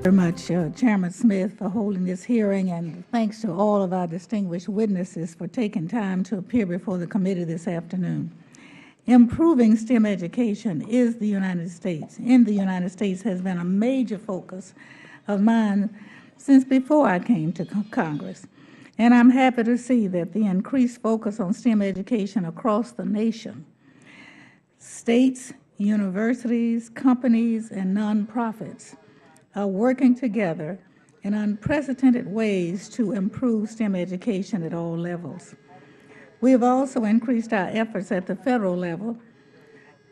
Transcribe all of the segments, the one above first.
Very much, Chairman Smith, for holding this hearing, and thanks to all of our distinguished witnesses for taking time to appear before the committee this afternoon. Improving STEM education in the United States has been a major focus of mine since before I came to Congress. And I'm happy to see that the increased focus on STEM education across the nation, states, universities, companies, and nonprofits are working together in unprecedented ways to improve STEM education at all levels. We have also increased our efforts at the federal level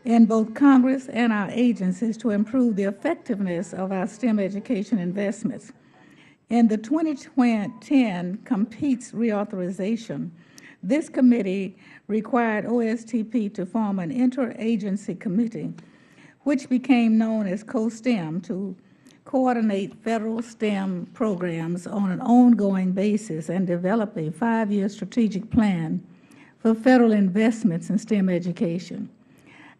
in both Congress and our agencies to improve the effectiveness of our STEM education investments. In the 2010 Competes reauthorization, this committee required OSTP to form an interagency committee, which became known as CoSTEM, to coordinate federal STEM programs on an ongoing basis and develop a 5-year strategic plan for federal investments in STEM education.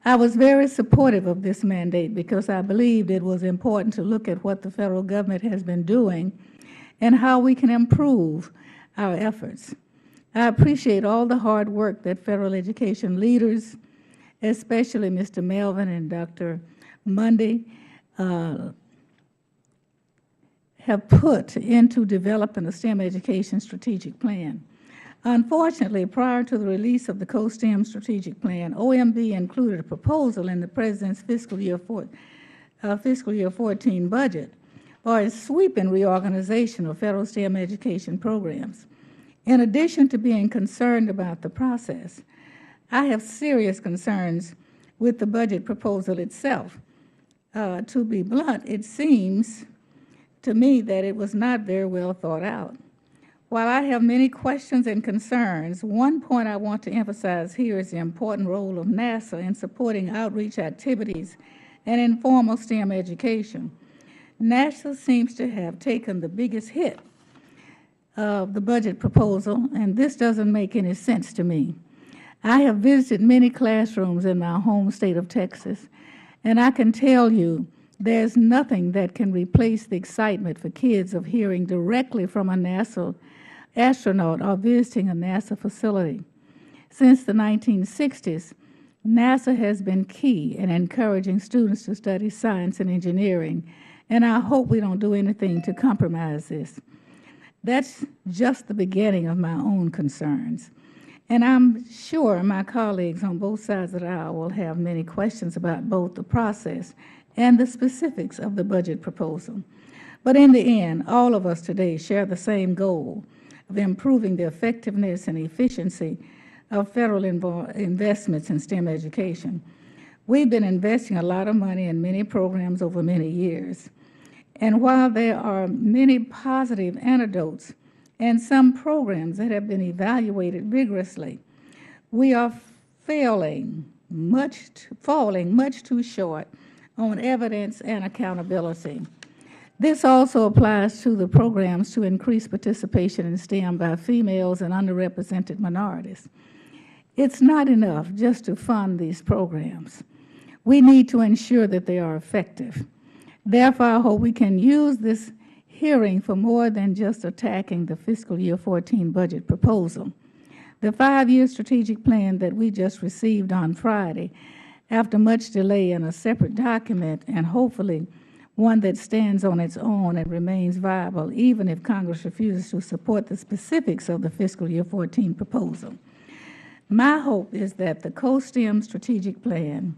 I was very supportive of this mandate because I believed it was important to look at what the federal government has been doing and how we can improve our efforts. I appreciate all the hard work that federal education leaders, especially Mr. Melvin and Dr. Mundy, have put into developing a STEM education strategic plan. Unfortunately, prior to the release of the CoSTEM strategic plan, OMB included a proposal in the President's fiscal year 14 budget for a sweeping reorganization of federal STEM education programs. In addition to being concerned about the process, I have serious concerns with the budget proposal itself. To be blunt, it seems to me that it was not very well thought out. While I have many questions and concerns, one point I want to emphasize here is the important role of NASA in supporting outreach activities and informal STEM education. NASA seems to have taken the biggest hit of the budget proposal, and this doesn't make any sense to me. I have visited many classrooms in my home state of Texas, and I can tell you there's nothing that can replace the excitement for kids of hearing directly from a NASA astronaut or visiting a NASA facility. Since the 1960s, NASA has been key in encouraging students to study science and engineering, and I hope we don't do anything to compromise this. That's just the beginning of my own concerns. And I'm sure my colleagues on both sides of the aisle will have many questions about both the process and the specifics of the budget proposal. But in the end, all of us today share the same goal of improving the effectiveness and efficiency of federal investments in STEM education. We've been investing a lot of money in many programs over many years. And while there are many positive anecdotes and some programs that have been evaluated vigorously, we are falling much too short on evidence and accountability. This also applies to the programs to increase participation in STEM by females and underrepresented minorities. It's not enough just to fund these programs. We need to ensure that they are effective. Therefore, I hope we can use this hearing for more than just attacking the fiscal year 14 budget proposal. The 5-year strategic plan that we just received on Friday, after much delay in a separate document, and hopefully one that stands on its own and remains viable, even if Congress refuses to support the specifics of the fiscal year 14 proposal. My hope is that the CoSTEM strategic plan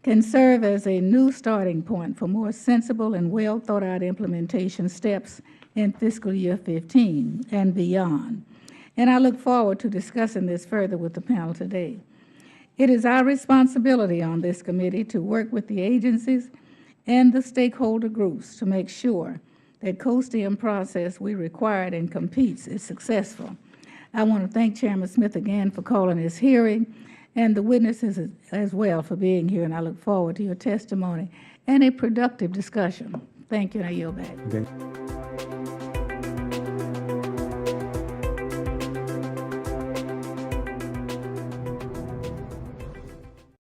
can serve as a new starting point for more sensible and well thought out implementation steps in fiscal year 15 and beyond. And I look forward to discussing this further with the panel today. It is our responsibility on this committee to work with the agencies and the stakeholder groups to make sure that CoSTEM process we required and Competes is successful. I want to thank Chairman Smith again for calling this hearing, and the witnesses as well for being here, and I look forward to your testimony and a productive discussion. Thank you, and I yield back. Okay.